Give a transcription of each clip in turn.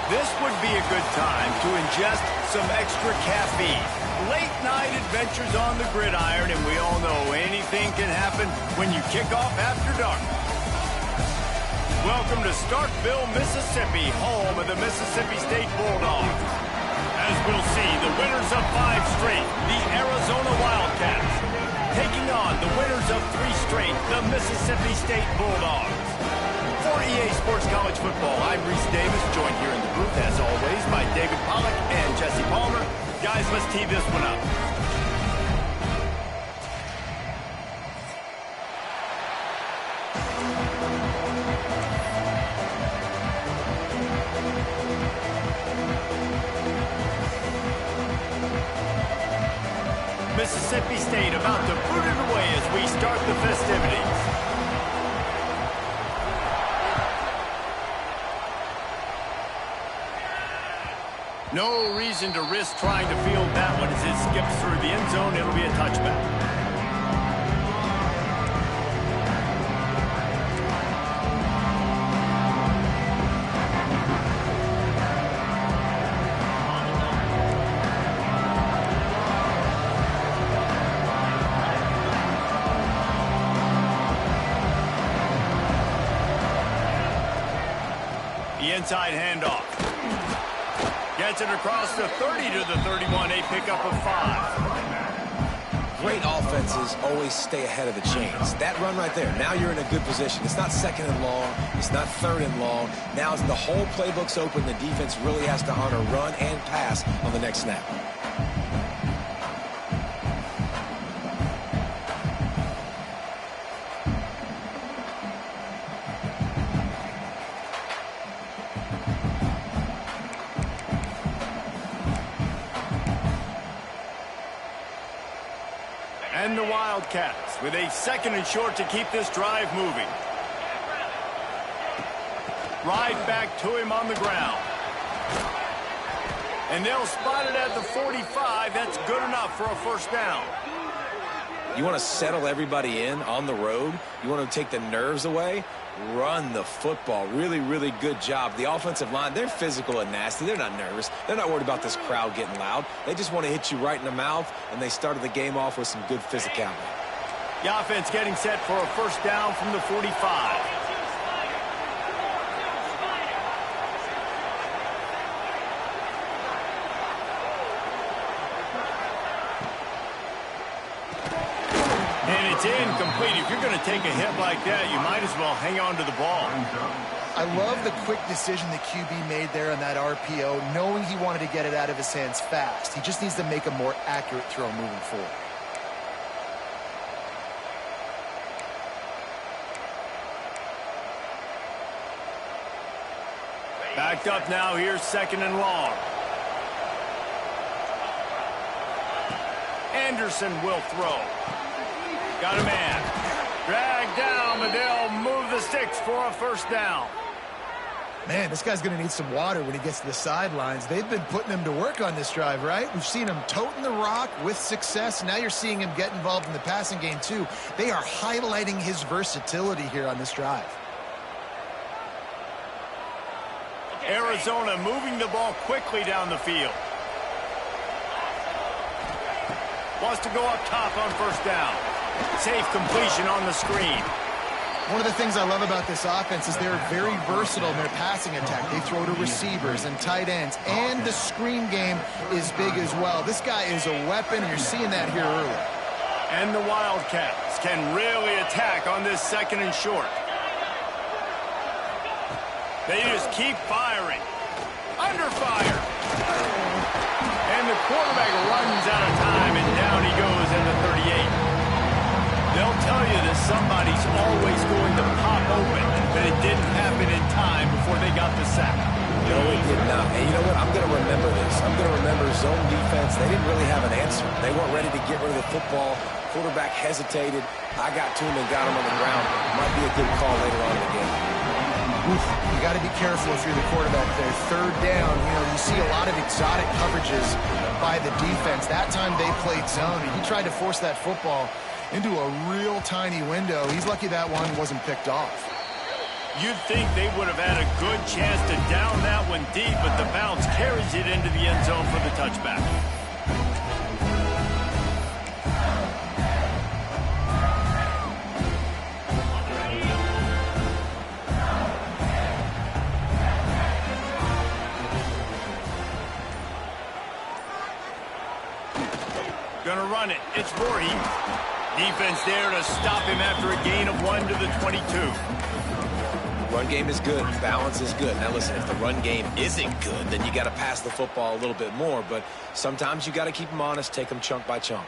This would be a good time to ingest some extra caffeine. Late night adventures on the gridiron, and we all know anything can happen when you kick off after dark. Welcome to Starkville, Mississippi, home of the Mississippi State Bulldogs. As we'll see, the winners of 5 straight, the Arizona Wildcats, taking on the winners of 3 straight, the Mississippi State Bulldogs. For EA Sports College Football, I'm Reese Davis, joined here in the booth, as always, by David Pollack and Jesse Palmer. Guys, let's tee this one up. Mississippi State about to boot it away as we start the festivities. No reason to risk trying to field that one as it skips through the end zone. It'll be a touchback. The inside handoff. Gets it across the 30 to the 31, a pickup of 5. Great offenses always stay ahead of the chains. That run right there, now you're in a good position. It's not 2nd and long. It's not 3rd and long. Now as the whole playbook's open, the defense really has to honor run and pass on the next snap. And the Wildcats with a 2nd and short to keep this drive moving. Right back to him on the ground. And they'll spot it at the 45. That's good enough for a first down. You want to settle everybody in on the road? You want to take the nerves away? Run the football. Really, really good job. The offensive line, they're physical and nasty. They're not nervous. They're not worried about this crowd getting loud. They just want to hit you right in the mouth, and they started the game off with some good physicality. The offense getting set for a first down from the 45. And it's incomplete. If you're going to take a hit like that, you might as well hang on to the ball. I love the quick decision the QB made there on that RPO, knowing he wanted to get it out of his hands fast. He just needs to make a more accurate throw moving forward. Backed up now. Here's 2nd and long. Anderson will throw. Got a man. Dragged down, but they'll move the sticks for a first down. Man, this guy's going to need some water when he gets to the sidelines. They've been putting him to work on this drive, right? We've seen him toting the rock with success. Now you're seeing him get involved in the passing game, too. They are highlighting his versatility here on this drive. Arizona moving the ball quickly down the field. Wants to go up top on first down. Safe completion on the screen. One of the things I love about this offense is they're very versatile in their passing attack. They throw to receivers and tight ends, and the screen game is big as well. This guy is a weapon, and you're seeing that here early. And the Wildcats can really attack on this 2nd and short. They just keep firing. Under fire. And the quarterback runs out of time, and down he goes at the 38. They'll tell you that somebody's always going to pop open, but it didn't happen in time before they got the sack. No, it did not. And you know what? I'm going to remember this. I'm going to remember zone defense. They didn't really have an answer. They weren't ready to get rid of the football. Quarterback hesitated. I got to him and got him on the ground. Might be a good call later on in the game. You got to be careful if you're the quarterback there. 3rd down, you see a lot of exotic coverages by the defense. That time they played zone, and he tried to force that football into a real tiny window. He's lucky that one wasn't picked off. You'd think they would have had a good chance to down that one deep, but the bounce carries it into the end zone for the touchback. Gonna run it. It's Voorhees. Defense there to stop him after a gain of 1 to the 22. Run game is good. Balance is good. Now listen, if the run game isn't good, then you got to pass the football a little bit more. But sometimes you got to keep them honest, take them chunk by chunk.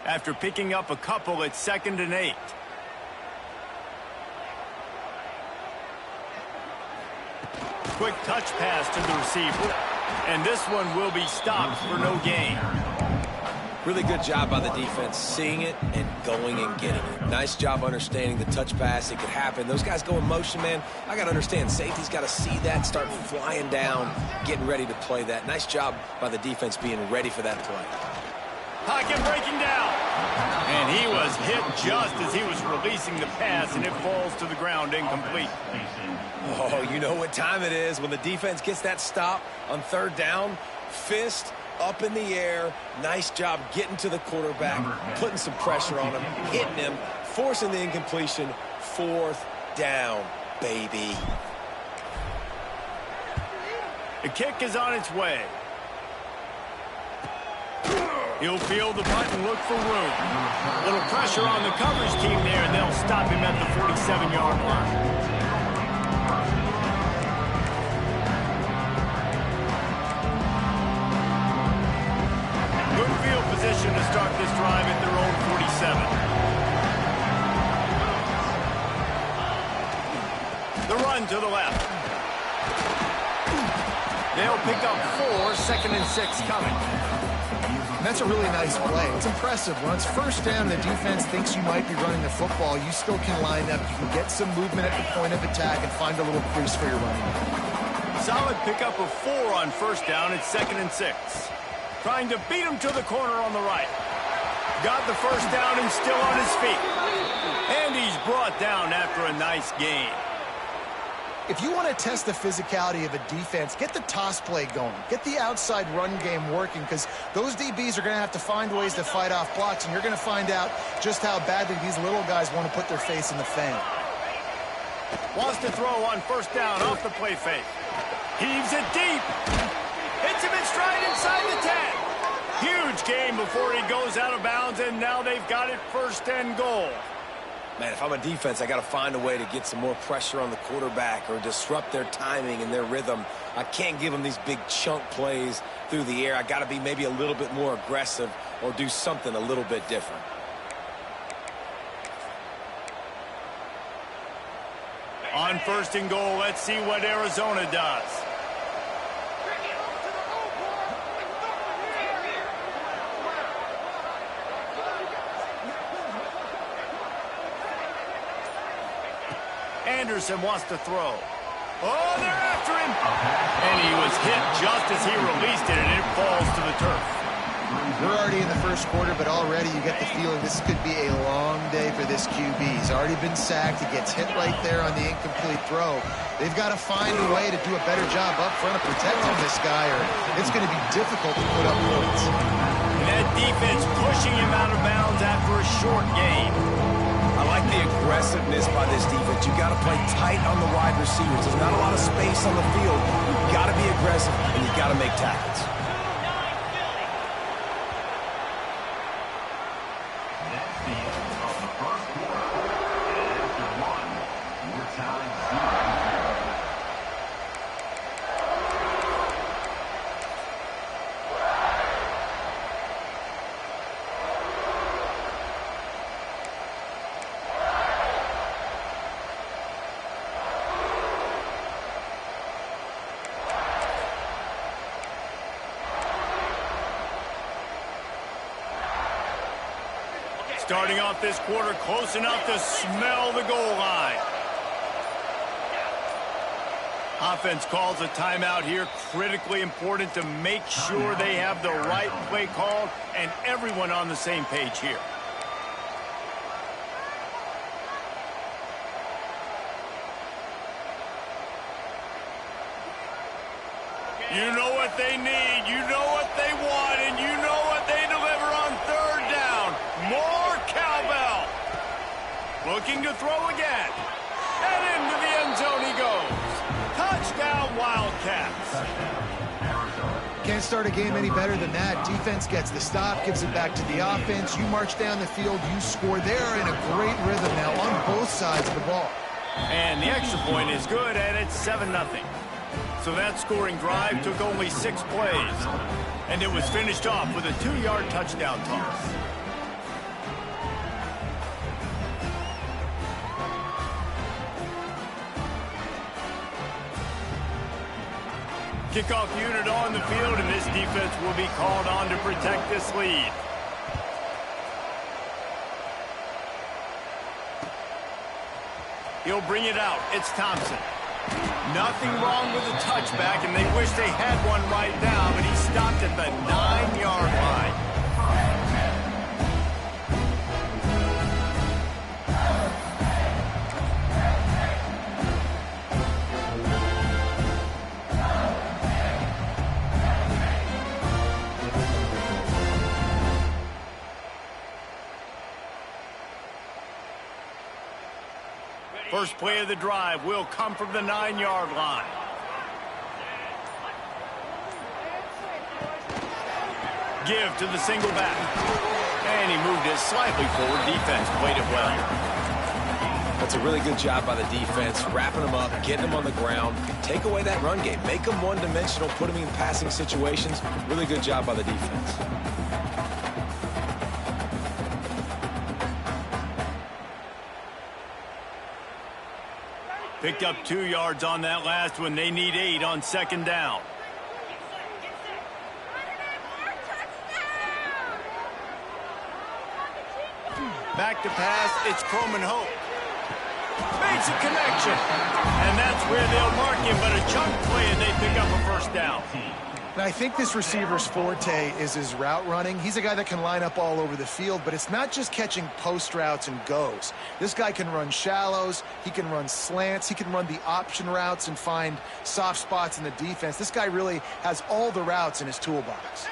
After picking up a couple, it's 2nd and 8. Quick touch pass to the receiver. And this one will be stopped for no gain. Really good job by the defense, seeing it and going and getting it. Nice job understanding the touch pass. It could happen. Those guys go in motion, man. I got to understand, safety's got to see that, start flying down, getting ready to play that. Nice job by the defense being ready for that play. Pocket breaking down. And he was hit just as he was releasing the pass, and it falls to the ground incomplete. Oh, you know what time it is when the defense gets that stop on 3rd down. Fist up in the air. Nice job getting to the quarterback, putting some pressure on him, hitting him, forcing the incompletion. 4th down, baby. The kick is on its way. He'll field the punt and look for room. A little pressure on the coverage team there, and they'll stop him at the 47-yard line. Good field position to start this drive at their own 47. The run to the left. They'll pick up 4, 2nd and 6 coming. And that's a really nice play. It's impressive. When it's 1st down and the defense thinks you might be running the football, you still can line up. You can get some movement at the point of attack and find a little crease for your running back. Solid pickup of 4 on 1st down. It's 2nd and 6. Trying to beat him to the corner on the right. Got the 1st down and still on his feet. And he's brought down after a nice gain. If you want to test the physicality of a defense, get the toss play going. Get the outside run game working, because those DBs are going to have to find ways to fight off blocks, and you're going to find out just how badly these little guys want to put their face in the fan. Wants to throw on 1st down off the play fake. Heaves it deep. Hits him in stride inside the 10. Huge gain before he goes out of bounds, and now they've got it 1st and goal. Man, if I'm a defense, I got to find a way to get some more pressure on the quarterback or disrupt their timing and their rhythm. I can't give them these big chunk plays through the air. I got to be maybe a little bit more aggressive or do something a little bit different. On 1st and goal, let's see what Arizona does. Anderson wants to throw. Oh, they're after him. And he was hit just as he released it, and it falls to the turf. We're already in the 1st quarter, but already you get the feeling this could be a long day for this QB. He's already been sacked. He gets hit right there on the incomplete throw. They've got to find a way to do a better job up front of protecting this guy, or it's going to be difficult to put up points. And that defense pushing him out of bounds after a short gain. I like the aggressiveness by this defense. You got to play tight on the wide receivers. There's not a lot of space on the field. You got to be aggressive, and you got to make tackles. Starting off this quarter close enough to smell the goal line. Offense calls a timeout here. Critically important to make sure they have the right play called and everyone on the same page here. You know what they need, you know what they want, and you know what they deliver on third down. More cowbell. Looking to throw again. And into the end zone he goes. Touchdown, Wildcats. Can't start a game any better than that. Defense gets the stop, gives it back to the offense. You march down the field, you score. They're in a great rhythm now on both sides of the ball. And the extra point is good, and it's 7-0. So that scoring drive took only 6 plays. And it was finished off with a 2-yard touchdown toss. Kickoff unit on the field, and this defense will be called on to protect this lead. He'll bring it out. It's Thompson. Nothing wrong with the touchback, and they wish they had one right now, but he stopped at the 9-yard line. First play of the drive will come from the 9-yard line. Give to the single back. And he moved it slightly forward. Defense played it well. That's a really good job by the defense, wrapping them up, getting them on the ground. Take away that run game. Make them one-dimensional, put them in passing situations. Really good job by the defense. Picked up 2 yards on that last one. They need 8 on second down. Back to pass. It's Coleman Hope. Makes a connection. And that's where they'll mark him, but a chunk play and they pick up a first down. And I think this receiver's forte is his route running. He's a guy that can line up all over the field, but it's not just catching post routes and goes. This guy can run shallows, he can run slants, he can run the option routes and find soft spots in the defense. This guy really has all the routes in his toolbox.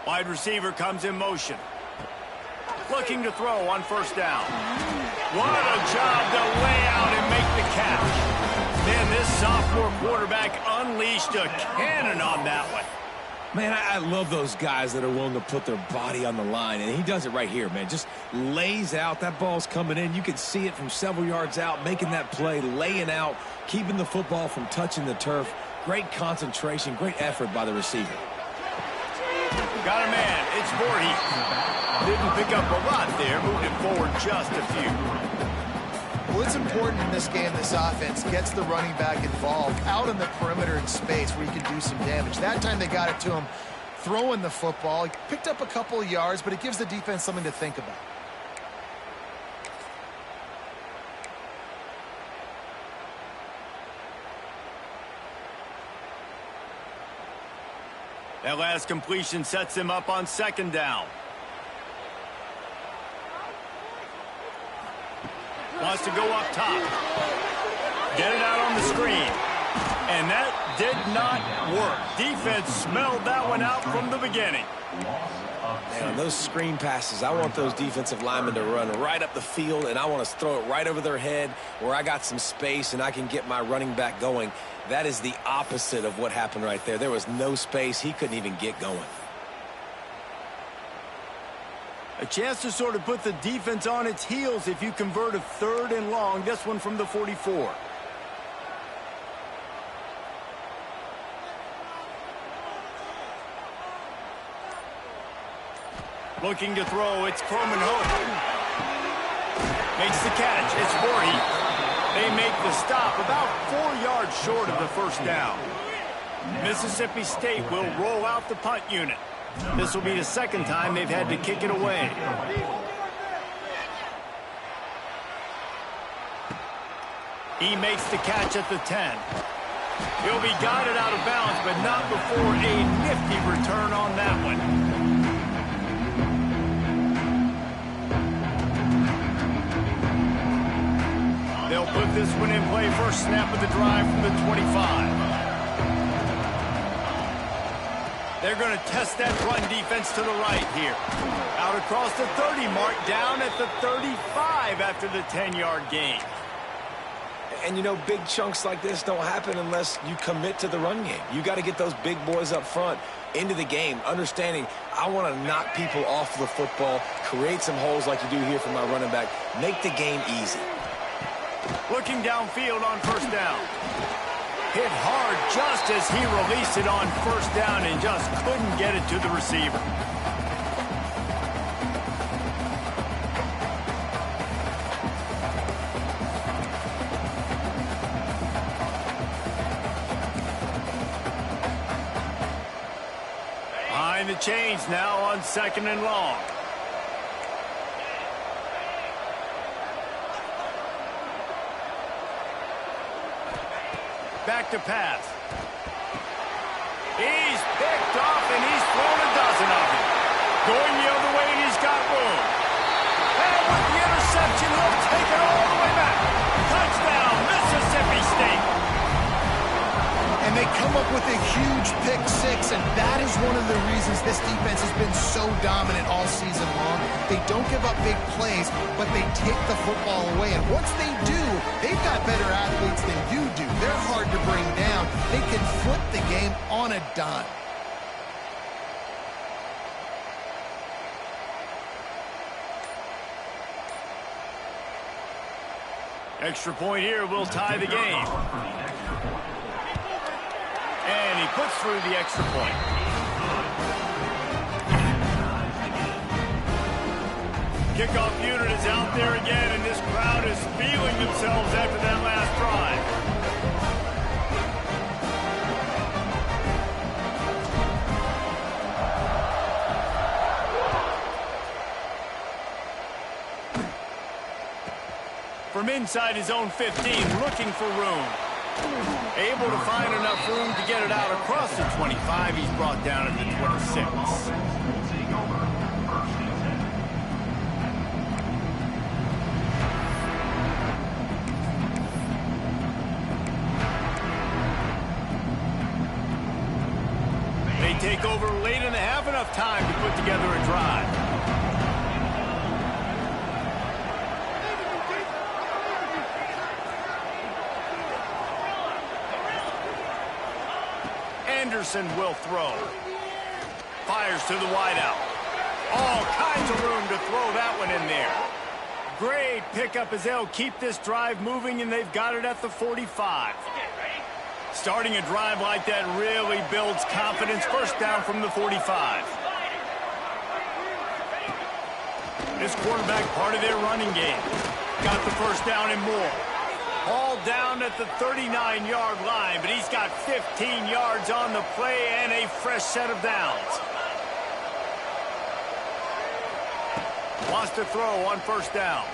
Wide receiver comes in motion. Looking to throw on first down. What a job to lay out and make the catch. Man, this sophomore quarterback unleashed a cannon on that one. Man, I love those guys that are willing to put their body on the line, and he does it right here, man. Just lays out. That ball's coming in. You can see it from several yards out, making that play, laying out, keeping the football from touching the turf. Great concentration, great effort by the receiver. Got a man. It's Voorhees. Didn't pick up a lot there. Moved it forward just a few. Well, it's important in this game this offense gets the running back involved out on the perimeter in space where he can do some damage. That time they got it to him throwing the football. He picked up a couple of yards, but it gives the defense something to think about. That last completion sets him up on second down. Wants to go up top. Get it out on the screen. And that did not work. Defense smelled that one out from the beginning. Man, on those screen passes, I want those defensive linemen to run right up the field, and I want to throw it right over their head where I got some space and I can get my running back going. That is the opposite of what happened right there. There was no space. He couldn't even get going. A chance to sort of put the defense on its heels if you convert a 3rd and long. This one from the 44. Looking to throw. It's Coleman Hope. Makes the catch. It's Voorhees. They make the stop about 4 yards short of the first down. Mississippi State will roll out the punt unit. This will be the second time they've had to kick it away. He makes the catch at the 10. He'll be guided out of bounds, but not before a nifty return on that one. They'll put this one in play. First snap of the drive from the 25. They're going to test that run defense to the right here. Out across the 30 mark, down at the 35 after the 10-yard gain. And, you know, big chunks like this don't happen unless you commit to the run game. You got to get those big boys up front into the game, understanding I want to knock people off the football, create some holes like you do here for my running back, make the game easy. Looking downfield on first down. Hit hard just as he released it on first down and just couldn't get it to the receiver. Behind the chains now on 2nd and long. Back to pass. He's picked off, and he's thrown a dozen of them. Going the other way, and he's got room. And with the interception, he'll take it all the way back. Touchdown, Mississippi State. And they come up with a huge pick six, and that is one of the reasons this defense has been so dominant all season long. They don't give up big plays, but they take the football away. And once they do, they've got better athletes than you do. They're hard to bring down. They can flip the game on a dime. Extra point here will tie the game. And he puts through the extra point. Kickoff unit is out there again, and this crowd is feeling themselves after that last drive. From inside his own 15, looking for room. Able to find enough room to get it out across the 25. He's brought down at the 26. They take over late in the half, enough time to put together a drive. Anderson will throw. Fires to the wideout. All kinds of room to throw that one in there. Great pickup as they'll keep this drive moving, and they've got it at the 45. Starting a drive like that really builds confidence. First down from the 45. This quarterback, part of their running game. Got the first down and more. All down at the 39-yard line, but he's got 15 yards on the play and a fresh set of downs. Wants to throw on first down.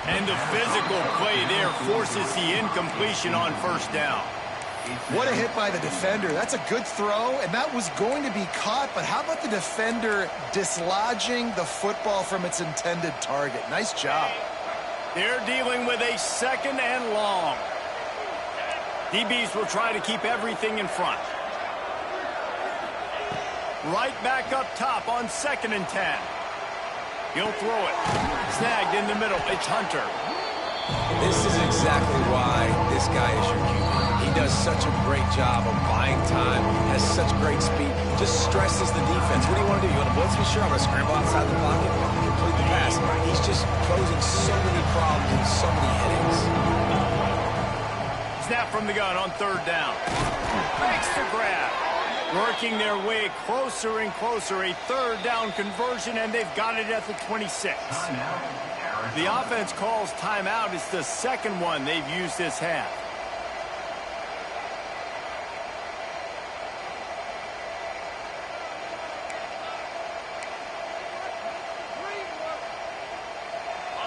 And the physical play there forces the incompletion on first down. What a hit by the defender. That's a good throw, and that was going to be caught, but how about the defender dislodging the football from its intended target? Nice job. They're dealing with a 2nd and long. DBs will try to keep everything in front. Right back up top on 2nd and 10. He'll throw it. Snagged in the middle. It's Hunter. This is exactly why this guy is your QB. He does such a great job of buying time, has such great speed, just stresses the defense. What do you want to do? You want to blitz me? Sure, I'm going to scramble outside the pocket, complete the pass. He's just posing so many problems and so many headaches. Snap from the gun on 3rd down. Makes the grab. Working their way closer and closer. A 3rd down conversion, and they've got it at the 26. The offense calls timeout. It's the 2nd one they've used this half.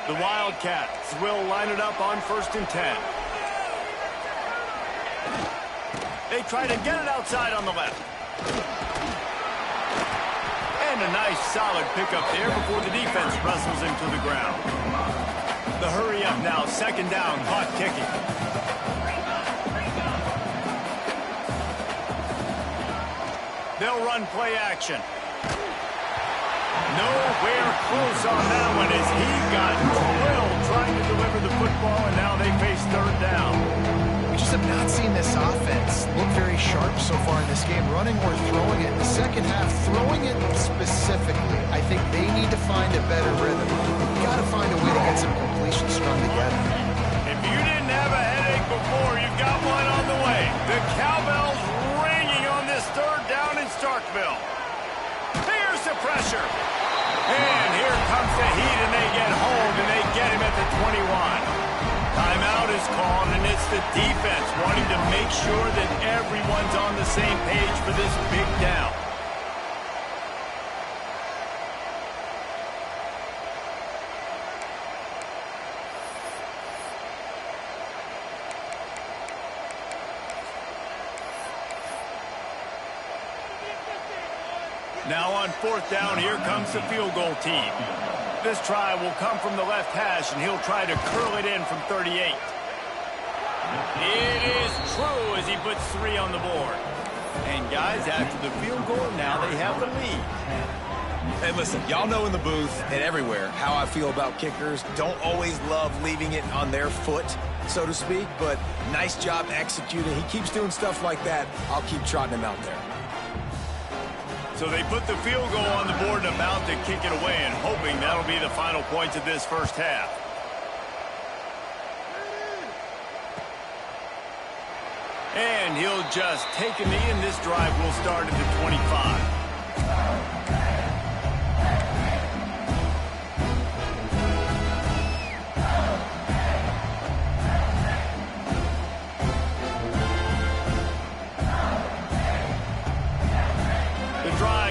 The Wildcats will line it up on 1st and 10. They try to get it outside on the left. And a nice solid pickup there before the defense wrestles him to the ground. The hurry up now, 2nd down, clock ticking. They'll run play action. Nowhere close on that one as he got drilled trying to deliver the football, and now they face 3rd down. We just have not seen this offense look very sharp so far in this game, running or throwing it. In the second half, throwing it specifically, I think they need to find a better rhythm. You've got to find a way to get some completions strung together. If you didn't have a headache before, you've got one on the way. The cowbell's ringing on this 3rd down in Starkville. Here's the pressure. And here comes the heat, and they get home, and they get him at the 21. Timeout is called, and it's the defense wanting to make sure that everyone's on the same page for this big down. Now on 4th down, here comes the field goal team. This try will come from the left hash, and he'll try to curl it in from 38. It is true as he puts 3 on the board. And guys, after the field goal, now they have the lead. Hey, listen, y'all know in the booth and everywhere how I feel about kickers. Don't always love leaving it on their foot, so to speak, but nice job executing. He keeps doing stuff like that. I'll keep trotting him out there. So they put the field goal on the board and about to kick it away, and hoping that'll be the final points of this first half. And he'll just take a knee, and this drive will start at the 25.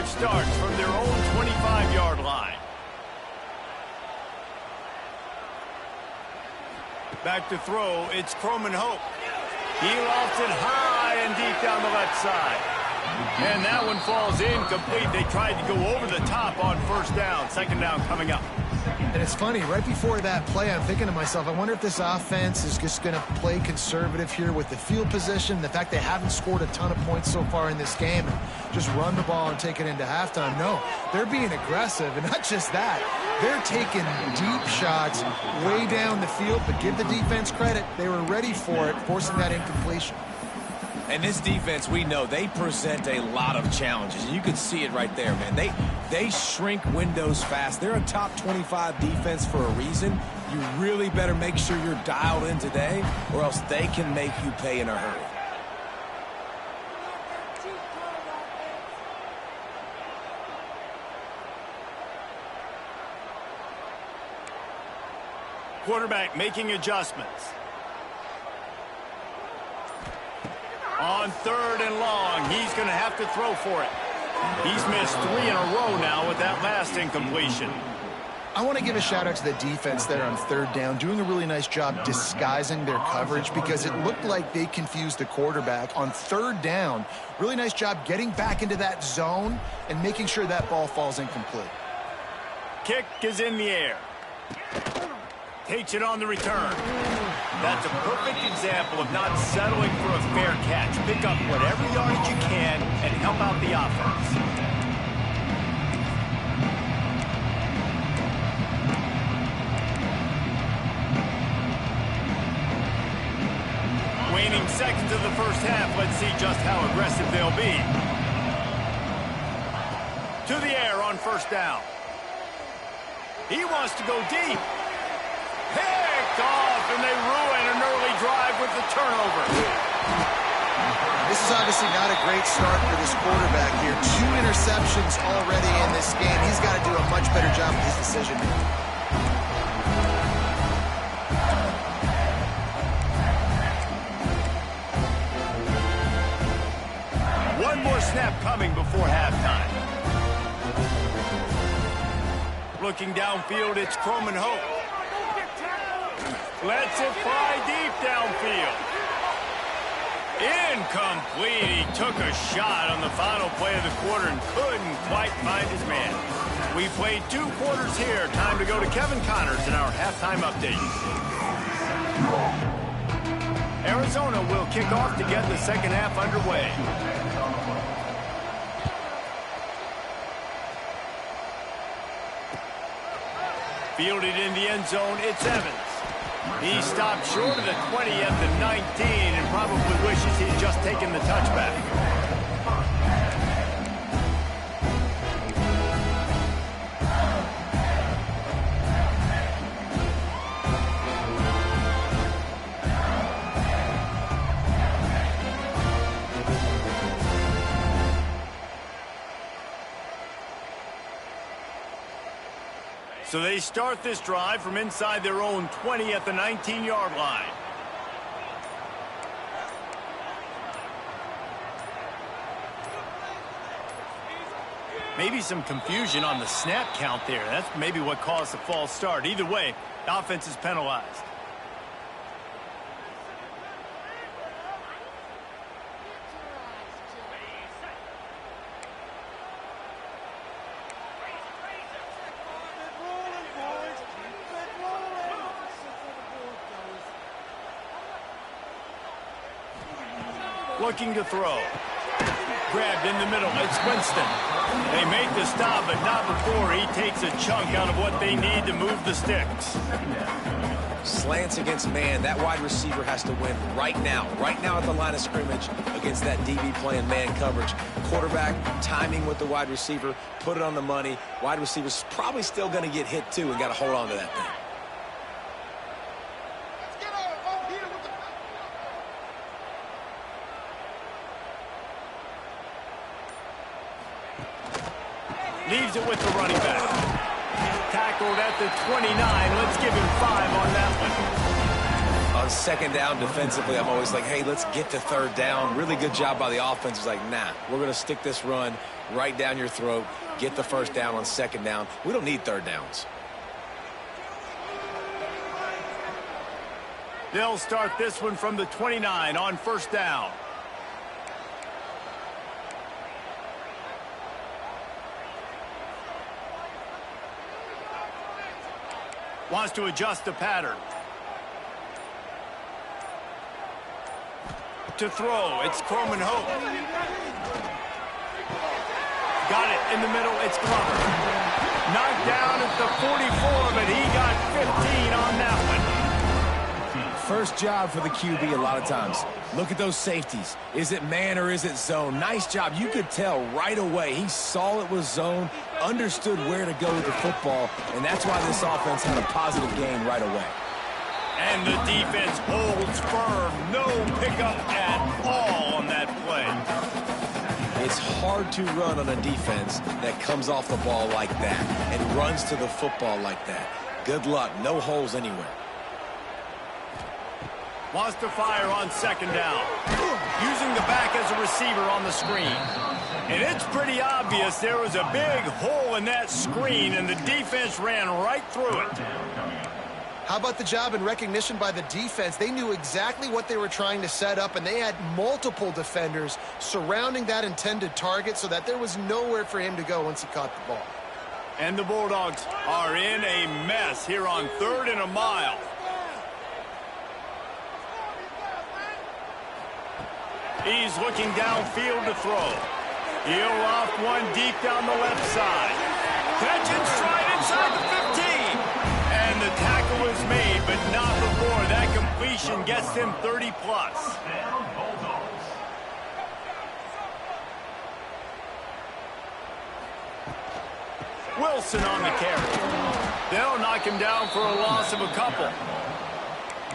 Starts from their own 25-yard line. Back to throw, it's Croman Hope. He lofts it high and deep down the left side. And that one falls incomplete. They tried to go over the top on 1st down. 2nd down coming up. And it's funny, right before that play, I'm thinking to myself, I wonder if this offense is just going to play conservative here with the field position, the fact they haven't scored a ton of points so far in this game, and just run the ball and take it into halftime. No, they're being aggressive, and not just that. They're taking deep shots way down the field, but give the defense credit. They were ready for it, forcing that incompletion. And this defense, we know, they present a lot of challenges. And you can see it right there, man. They shrink windows fast. They're a top 25 defense for a reason. You really better make sure you're dialed in today, or else they can make you pay in a hurry. Quarterback making adjustments. On 3rd and long, he's going to have to throw for it. He's missed 3 in a row now with that last incompletion. I want to give a shout out to the defense there on 3rd down, doing a really nice job disguising their coverage because it looked like they confused the quarterback. On 3rd down, really nice job getting back into that zone and making sure that ball falls incomplete. Kick is in the air. Takes it on the return. That's a perfect example of not settling for a fair catch. Pick up whatever yardage you can and help out the offense. Waning seconds of the first half. Let's see just how aggressive they'll be. To the air on 1st down. He wants to go deep. Picked off, and they ruin an early drive with the turnover. This is obviously not a great start for this quarterback here. 2 interceptions already in this game. He's got to do a much better job with his decision making. One more snap coming before halftime. Looking downfield, it's Croman Hope. Lets it fly deep downfield. Incomplete. He took a shot on the final play of the quarter and couldn't quite find his man. We played 2 quarters here. Time to go to Kevin Connors in our halftime update. Arizona will kick off to get the second half underway. Fielded in the end zone, it's Evans. He stopped short of the 20 at the 19 and probably wishes he'd just taken the touchback. So they start this drive from inside their own 20 at the 19-yard line. Maybe some confusion on the snap count there. That's maybe what caused the false start. Either way, the offense is penalized. Looking to throw. Grabbed in the middle. It's Winston. They make the stop, but not before he takes a chunk out of what they need to move the sticks. Slants against man. That wide receiver has to win right now. Right now at the line of scrimmage against that DB playing man coverage. Quarterback, timing with the wide receiver, put it on the money. Wide receiver's probably still going to get hit too and got to hold on to that thing. Leaves it with the running back. Tackled at the 29. Let's give him 5 on that one. On second down defensively, I'm always like, hey, let's get to third down. Really good job by the offense. It's like, nah, we're going to stick this run right down your throat, get the first down on second down. We don't need third downs. They'll start this one from the 29 on first down. Wants to adjust the pattern. To throw, it's Coleman Hope. Got it in the middle, it's Glover. Knocked down at the 44, but he got 15 on that one. First job for the QB a lot of times. Look at those safeties. Is it man or is it zone? Nice job. You could tell right away. He saw it was zone, understood where to go with the football, and that's why this offense had a positive game right away. And the defense holds firm. No pickup at all on that play. It's hard to run on a defense that comes off the ball like that and runs to the football like that. Good luck. No holes anywhere. Wants to fire on second down. Using the back as a receiver on the screen. And it's pretty obvious there was a big hole in that screen, and the defense ran right through it. How about the job and recognition by the defense? They knew exactly what they were trying to set up, and they had multiple defenders surrounding that intended target so that there was nowhere for him to go once he caught the ball. And the Bulldogs are in a mess here on 3rd and a mile. He's looking downfield to throw. He'll off one deep down the left side. Catch and stride inside the 15. And the tackle is made, but not before that completion gets him 30 plus. Wilson on the carry. They'll knock him down for a loss of a couple.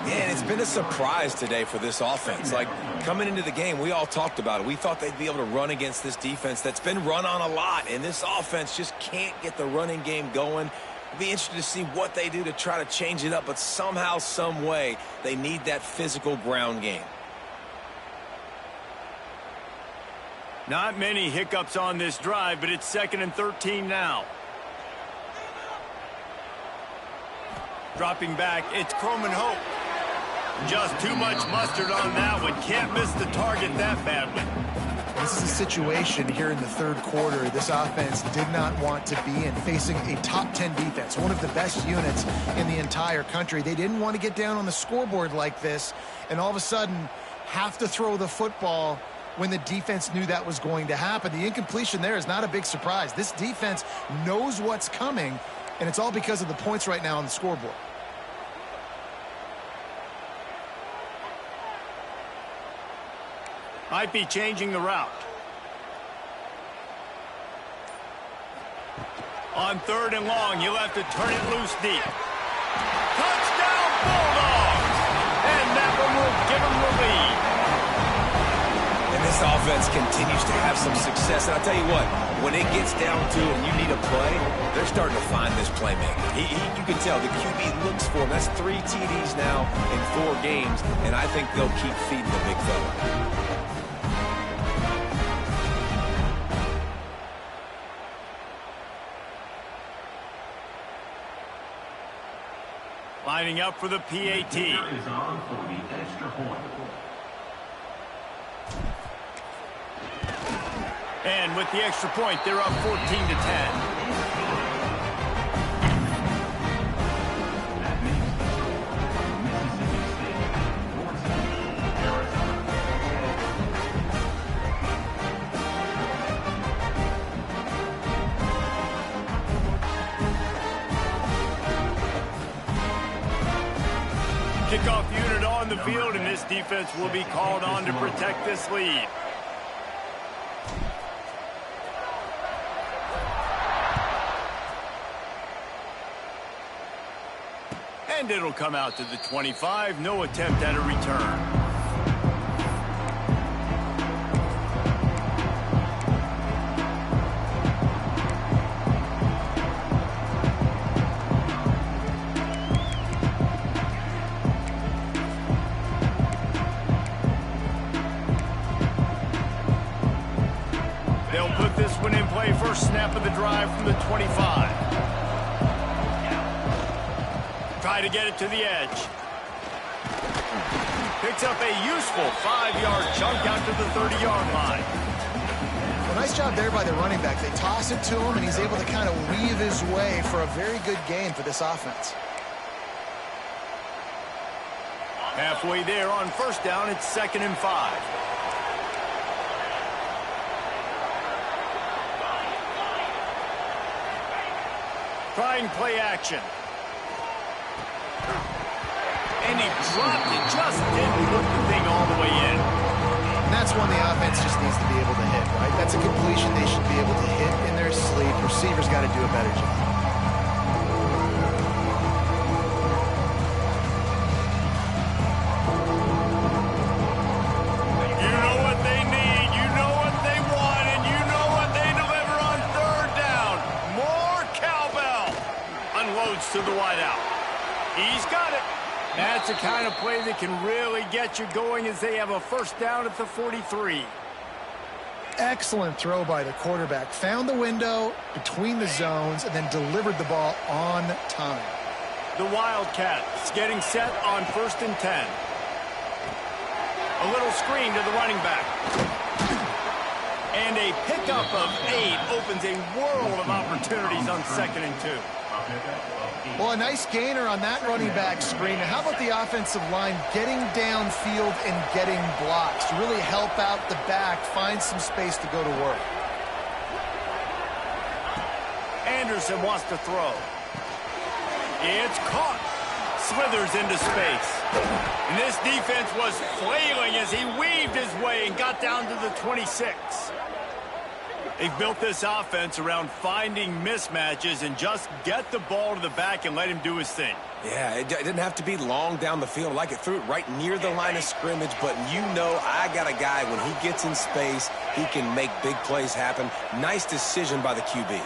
Yeah, and it's been a surprise today for this offense. Like, coming into the game, we all talked about it. We thought they'd be able to run against this defense that's been run on a lot, and this offense just can't get the running game going. It'll be interesting to see what they do to try to change it up, but somehow, some way, they need that physical ground game. Not many hiccups on this drive, but it's 2nd and 13 now. Dropping back, it's Croman Hope. Just too much mustard on that one. Can't miss the target that badly. This is a situation here in the third quarter this offense did not want to be in, facing a top 10 defense, one of the best units in the entire country. They didn't want to get down on the scoreboard like this and all of a sudden have to throw the football when the defense knew that was going to happen. The incompletion there is not a big surprise. This defense knows what's coming, and it's all because of the points right now on the scoreboard. Might be changing the route. On 3rd and long, you'll have to turn it loose deep. Touchdown, Bulldogs! And that one will give them the lead. And this offense continues to have some success. And I'll tell you what, when it gets down to it and you need a play, they're starting to find this playmaker. You can tell the QB looks for him. That's 3 TDs now in 4 games, and I think they'll keep feeding the big fella. Lining up for the PAT. And with the extra point, they're up 14-10. Kickoff unit on the field, and this defense will be called on to protect this lead. And it'll come out to the 25. No attempt at a return. First snap of the drive from the 25. Try to get it to the edge. Picks up a useful 5-yard chunk out to the 30-yard line. Well, nice job there by the running back. They toss it to him, and he's able to kind of weave his way for a very good gain for this offense. Halfway there on first down, it's 2nd and 5. Trying play action. And he dropped it, just didn't put the thing all the way in. And that's one the offense just needs to be able to hit, right? That's a completion they should be able to hit in their sleep. Receivers got to do a better job. You know what they need, you know what they want, and you know what they deliver on 3rd down. More cowbell. Unloads to the wideout. He's got it. That's the kind of play that can really get you going as they have a first down at the 43. Excellent throw by the quarterback. Found the window between the zones and then delivered the ball on time. The Wildcats getting set on 1st and 10. A little screen to the running back. And a pickup of 8 opens a world of opportunities on 2nd and 2. Well, a nice gainer on that running back screen. How about the offensive line getting downfield and getting blocks to really help out the back, find some space to go to work? Anderson wants to throw. It's caught. Slithers into space. And this defense was flailing as he weaved his way and got down to the 26. They've built this offense around finding mismatches and just get the ball to the back and let him do his thing. Yeah, it didn't have to be long down the field. Like it threw it right near the line of scrimmage, but you know I got a guy, when he gets in space, he can make big plays happen. Nice decision by the QB.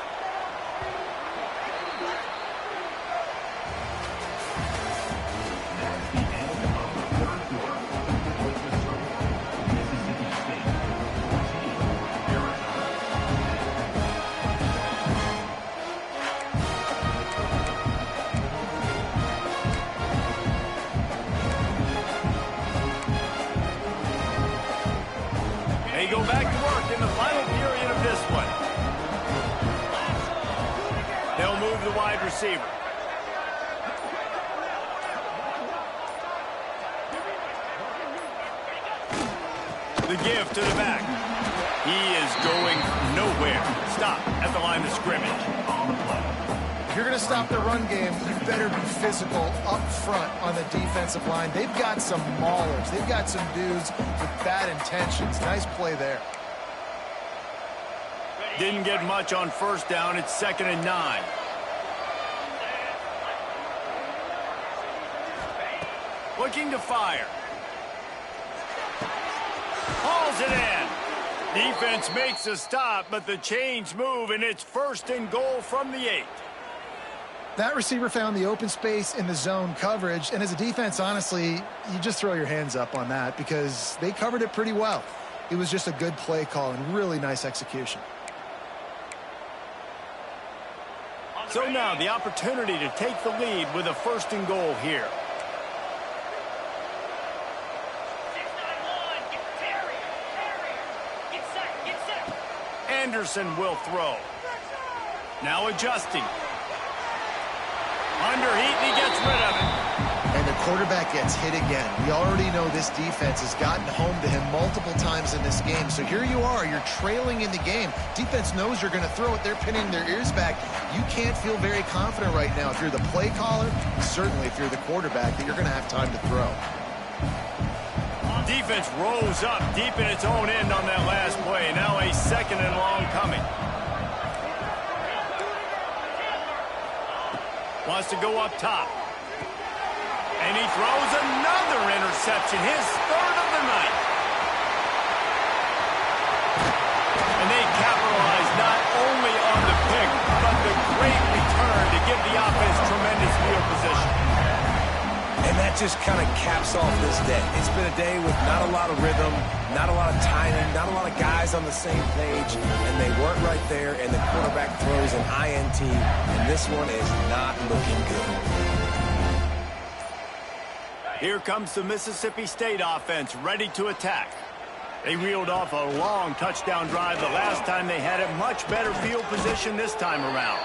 They go back to work in the final period of this one. They'll move the wide receiver. The give to the back. He is going nowhere. Stop at the line of scrimmage. If you're going to stop the run game, you better be physical up front on the defensive line. They've got some maulers. They've got some dudes with bad intentions. Nice play there. Didn't get much on first down. It's 2nd and 9. Looking to fire. Hauls it in. Defense makes a stop, but the change move, and it's 1st and goal from the 8. That receiver found the open space in the zone coverage, and as a defense, honestly, you just throw your hands up on that because they covered it pretty well. It was just a good play call and really nice execution. So now the opportunity to take the lead with a 1st and goal here. Anderson will throw. Now adjusting. Underheat, and he gets rid of it. And the quarterback gets hit again. We already know this defense has gotten home to him multiple times in this game. So here you are, you're trailing in the game. Defense knows you're going to throw it. They're pinning their ears back. You can't feel very confident right now if you're the play caller, certainly if you're the quarterback, that you're going to have time to throw. Defense rolls up deep in its own end on that last play. Now a 2nd and long coming. Wants to go up top. And he throws another interception, his 3rd of the night. And they capitalize not only on the pick, but the great return to give the offense tremendous field position. And that just kind of caps off this day. It's been a day with not a lot of rhythm, not a lot of timing, not a lot of guys on the same page, and they weren't right there, and the quarterback throws an INT, and this one is not looking good. Here comes the Mississippi State offense ready to attack. They reeled off a long touchdown drive the last time they had a much better field position this time around.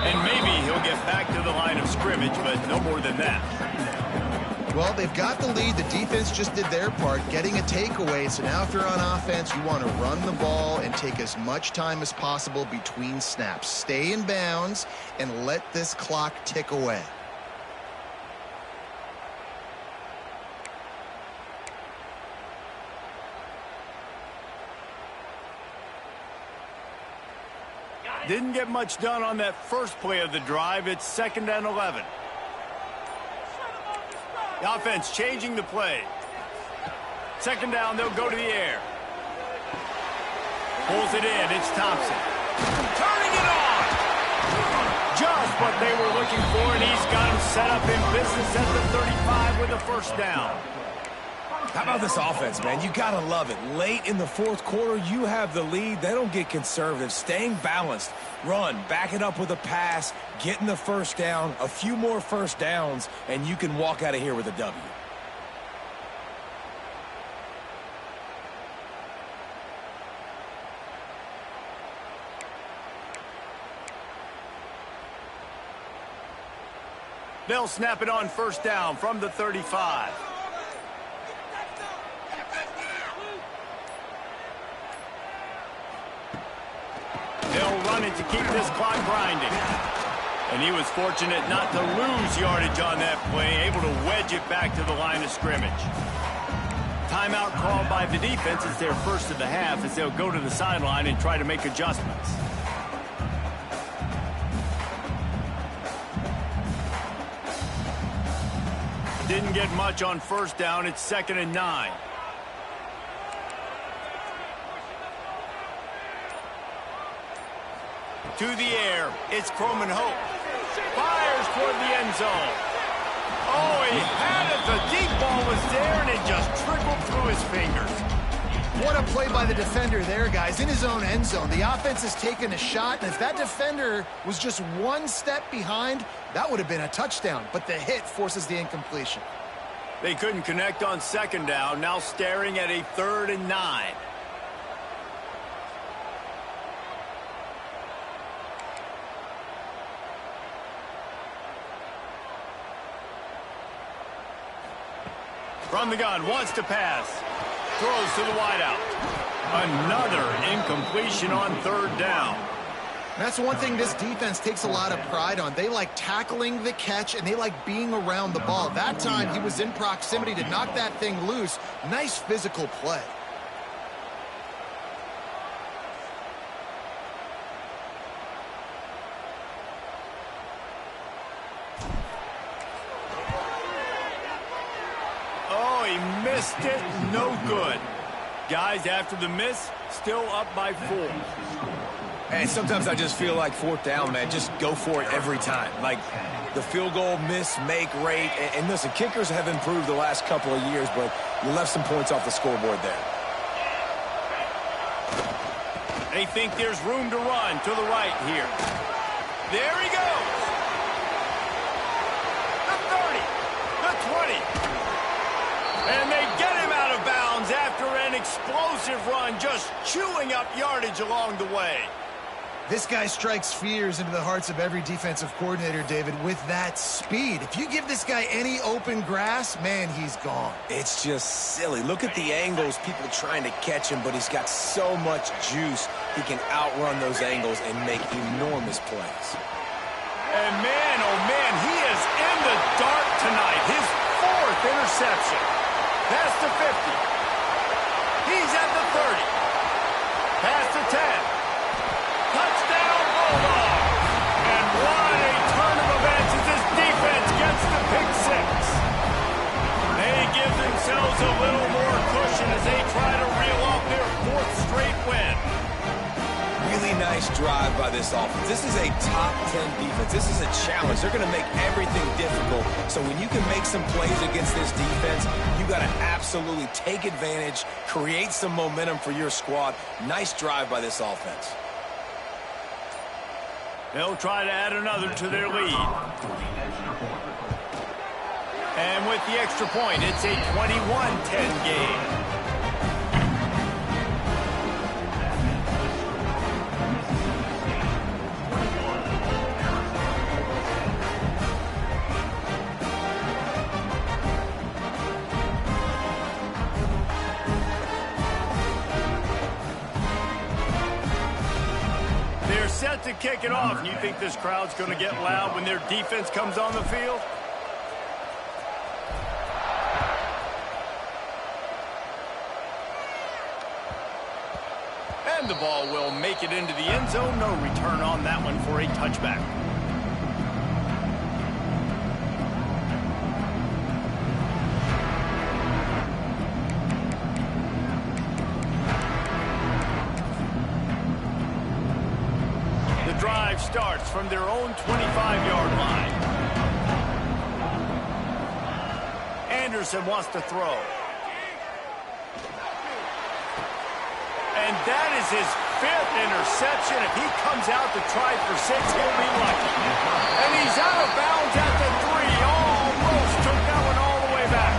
And maybe he'll get back to the line of scrimmage, but no more than that. Well, they've got the lead. The defense just did their part, getting a takeaway. So now if you're on offense, you want to run the ball and take as much time as possible between snaps. Stay in bounds and let this clock tick away. Didn't get much done on that first play of the drive. It's 2nd and 11. The offense changing the play. 2nd down, they'll go to the air. Pulls it in, it's Thompson. Turning it on! Just what they were looking for, and he's got him set up in business at the 35 with a 1st down. How about this offense, man? You got to love it. Late in the 4th quarter, you have the lead. They don't get conservative. Staying balanced. Run, back it up with a pass, getting the 1st down, a few more 1st downs, and you can walk out of here with a W. They'll snap it on 1st down from the 35. They'll run it to keep this clock grinding. And he was fortunate not to lose yardage on that play, able to wedge it back to the line of scrimmage. Timeout called by the defense. It's their 1st of the half as they'll go to the sideline and try to make adjustments. Didn't get much on 1st down. It's 2nd and 9. To the air, it's Croman Hope. Fires toward the end zone. Oh, he had it. The deep ball was there, and it just trickled through his fingers. What a play by the defender there, guys. In his own end zone. The offense has taken a shot, and if that defender was just one step behind, that would have been a touchdown. But the hit forces the incompletion. They couldn't connect on 2nd down. Now staring at a 3rd and 9. From the gun, wants to pass. Throws to the wideout. Another incompletion on third down. That's one thing this defense takes a lot of pride on. They like tackling the catch, and they like being around the ball. That time, he was in proximity to knock that thing loose. Nice physical play. Oh, he missed it. No good. Guys, after the miss, still up by 4. And sometimes I just feel like fourth down, man. Just go for it every time. Like the field goal miss, make rate. And listen, kickers have improved the last couple of years, but you left some points off the scoreboard there. They think there's room to run to the right here. There he goes. The 30, the 20. And they get him out of bounds after an explosive run, just chewing up yardage along the way. This guy strikes fears into the hearts of every defensive coordinator, David, with that speed. If you give this guy any open grass, man, he's gone. It's just silly. Look at the angles, people trying to catch him, but he's got so much juice. He can outrun those angles and make enormous plays. And man, oh man, he is in the dark tonight. His 4th interception. Past the 50. He's at the 30. Past the 10. Touchdown, Bulldogs! And what a turn of events as this defense gets the pick 6. They give themselves a little more cushion as they try to reel off their 4th straight win. Really nice drive by this offense. This is a top 10 defense. This is a challenge. They're going to make everything difficult. So when you can make some plays against this defense, you got to absolutely take advantage, create some momentum for your squad. Nice drive by this offense. They'll try to add another to their lead. And with the extra point, it's a 21-10 game. Set to kick it off. You think this crowd's going to get loud when their defense comes on the field? And the ball will make it into the end zone. No return on that one for a touchback. Drive starts from their own 25-yard line. Anderson wants to throw. And that is his 5th interception. If he comes out to try for 6, he'll be lucky. And he's out of bounds at the 3. Almost took that one all the way back.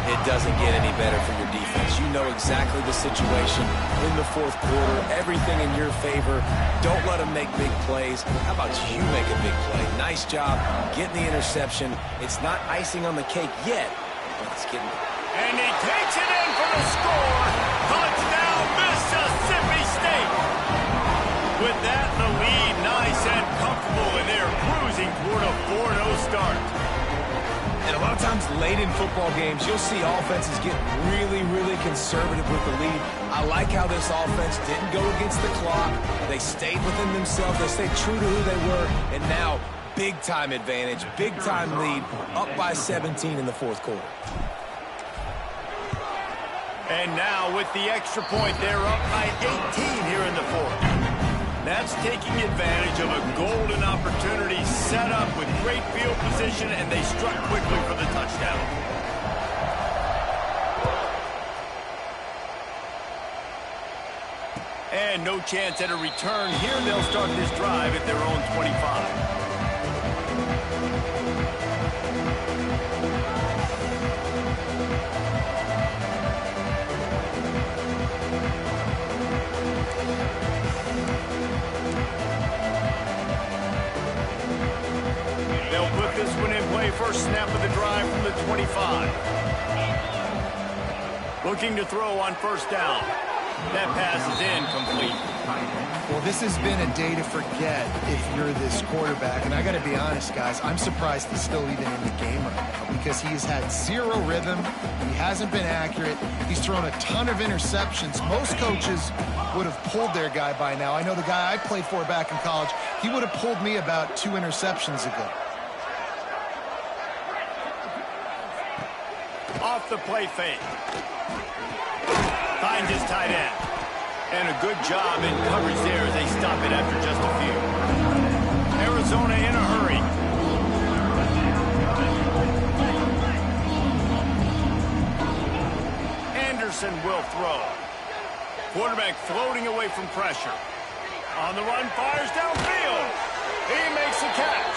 It doesn't get any better for your defense. You know exactly the situation in the 4th quarter. Everything in your favor. Don't let them make big plays. How about you make a big play? Nice job getting the interception. It's not icing on the cake yet, but it's getting... And he takes it in for the score. Touchdown, Mississippi State. With that, the lead nice and comfortable, and they're cruising toward a 4-0 start. And a lot of times late in football games, you'll see offenses get really, really conservative with the lead. I like how this offense didn't go against the clock. They stayed within themselves. They stayed true to who they were. And now, big-time advantage, big-time lead, up by 17 in the 4th quarter. And now, with the extra point, they're up by 18 here in the 4th. That's taking advantage of a golden opportunity set up with great field position, and they struck quickly for the touchdown. And no chance at a return here. They'll start this drive at their own 25. They'll put this one in play. First snap of the drive from the 25. Looking to throw on first down. That pass is incomplete. Well, this has been a day to forget if you're this quarterback. And I got to be honest, guys, I'm surprised he's still even in the game right now because he's had zero rhythm. He hasn't been accurate. He's thrown a ton of interceptions. Most coaches would have pulled their guy by now. I know the guy I played for back in college, he would have pulled me about 2 interceptions ago. Off the play fake. Finds his tight end. And a good job in coverage there as they stop it after just a few. Arizona in a hurry. Anderson will throw. Quarterback floating away from pressure. On the run, fires downfield. He makes the catch.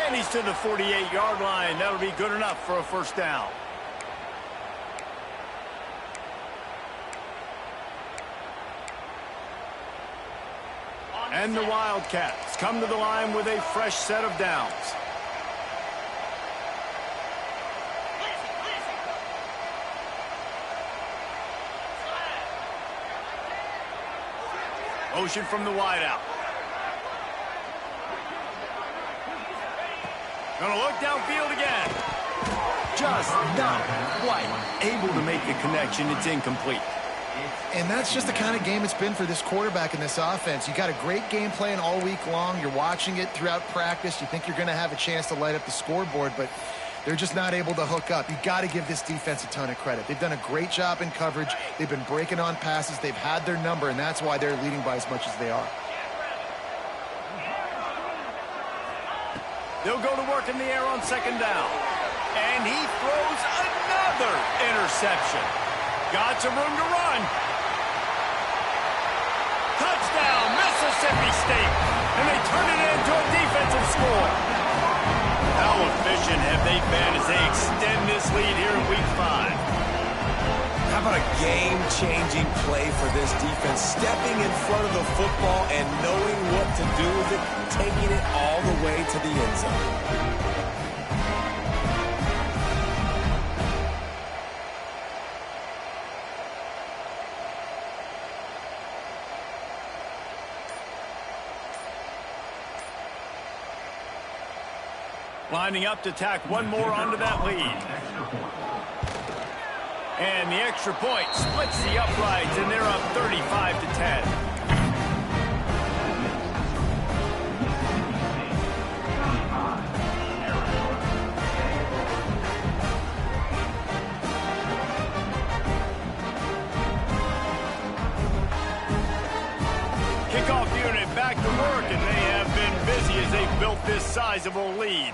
And he's to the 48-yard line. That'll be good enough for a first down. And the Wildcats come to the line with a fresh set of downs. Motion from the wideout. Gonna look downfield again. Just not quite able to make the connection. It's incomplete. And that's just the kind of game it's been for this quarterback in this offense. You got a great game plan all week long. You're watching it throughout practice. You think you're going to have a chance to light up the scoreboard, but they're just not able to hook up. You got to give this defense a ton of credit. They've done a great job in coverage. They've been breaking on passes. They've had their number, and that's why they're leading by as much as they are. They'll go to work in the air on second down. And he throws another interception. Got some room to run. Touchdown, Mississippi State. And they turn it into a defensive score. How efficient have they been as they extend this lead here in Week 5? How about a game-changing play for this defense? Stepping in front of the football and knowing what to do with it, taking it all the way to the end zone. Lining up to tack one more onto that lead. And the extra point splits the uprights, and they're up 35-10. Kickoff unit back to work, and they have been busy as they've built this sizable lead.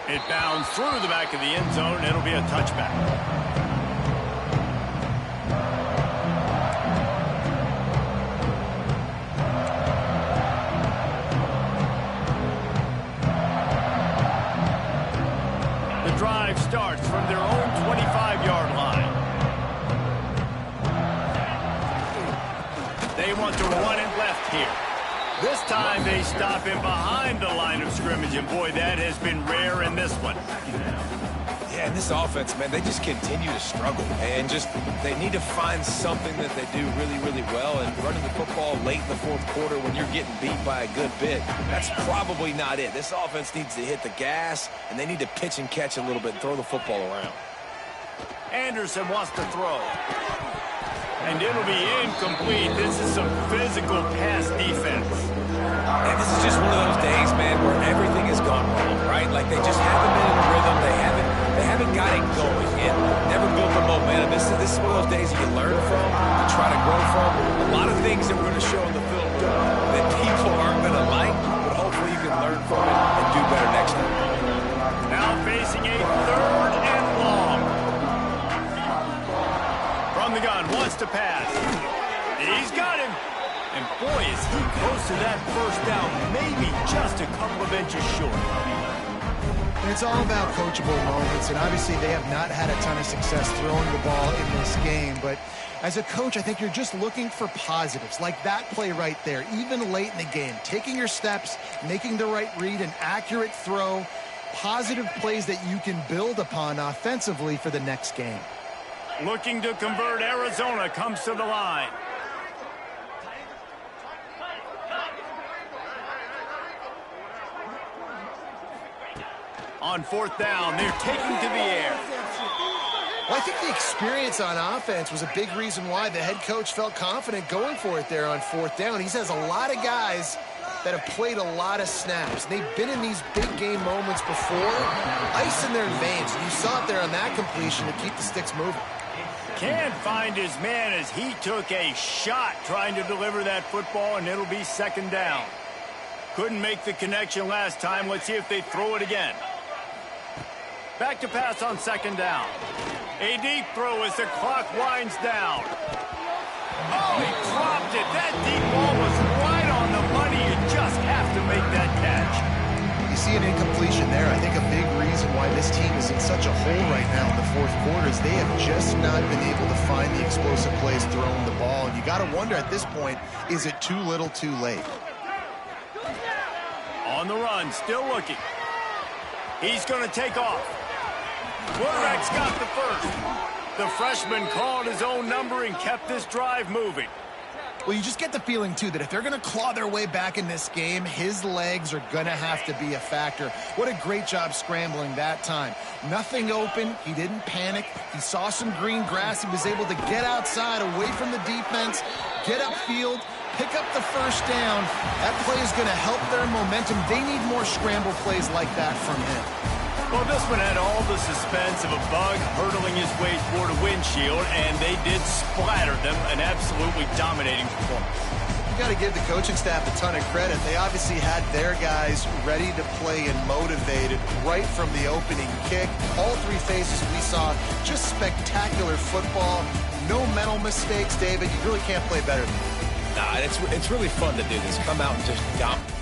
It bounds through the back of the end zone, and it'll be a touchback. The drive starts from their own 25-yard line. They want to run it left here. This time they stop him behind the line of scrimmage, and boy, that has been rare in this one. Yeah, and this offense, man, they just continue to struggle. And they need to find something that they do really, really well. And running the football late in the fourth quarter when you're getting beat by a good bit, that's probably not it. This offense needs to hit the gas, and they need to pitch and catch a little bit and throw the football around. Anderson wants to throw. And it'll be incomplete. This is some physical pass defense. And this is just one of those days, man, where everything has gone wrong, right? Like they just haven't been in a rhythm. They haven't got it going and never built the momentum. This is one of those days you learn from, you try to grow from. A lot of things that we're going to show in the film that people aren't going to like, but hopefully you can learn from it and do better next time. Now facing a third and long. From the gun, wants to pass. He's got him. And boy, is he close to that first down, maybe just a couple of inches short. And it's all about coachable moments, and obviously they have not had a ton of success throwing the ball in this game. But as a coach, I think you're just looking for positives, like that play right there, even late in the game, taking your steps, making the right read, an accurate throw. positive plays that you can build upon offensively for the next game. Looking to convert, Arizona comes to the line. On fourth down, they're taking to the air. Well, I think the experience on offense was a big reason why the head coach felt confident going for it there on fourth down. He has a lot of guys that have played a lot of snaps. They've been in these big game moments before, ice in their veins. And you saw it there on that completion to keep the sticks moving. Can't find his man as he took a shot trying to deliver that football, and it'll be second down. Couldn't make the connection last time. Let's see if they throw it again. Back to pass on second down. A deep throw as the clock winds down. Oh, he dropped it. That deep ball was right on the money. You just have to make that catch. You see an incompletion there. I think a big reason why this team is in such a hole right now in the fourth quarter is they have just not been able to find the explosive plays throwing the ball. And you got to wonder at this point, is it too little too late? On the run, still looking. He's going to take off. Quarterback's got the first. The freshman called his own number and kept this drive moving. Well, you just get the feeling, too, that if they're going to claw their way back in this game, his legs are going to have to be a factor. What a great job scrambling that time. Nothing open. He didn't panic. He saw some green grass. He was able to get outside, away from the defense, get upfield, pick up the first down. That play is going to help their momentum. They need more scramble plays like that from him. Well, this one had all the suspense of a bug hurtling his way toward a windshield, and they did splatter them. An absolutely dominating performance. You got to give the coaching staff a ton of credit. They obviously had their guys ready to play and motivated right from the opening kick. All three phases we saw, just spectacular football. No mental mistakes, David. You really can't play better than that. Nah, it's really fun to do this. Come out and just dominate.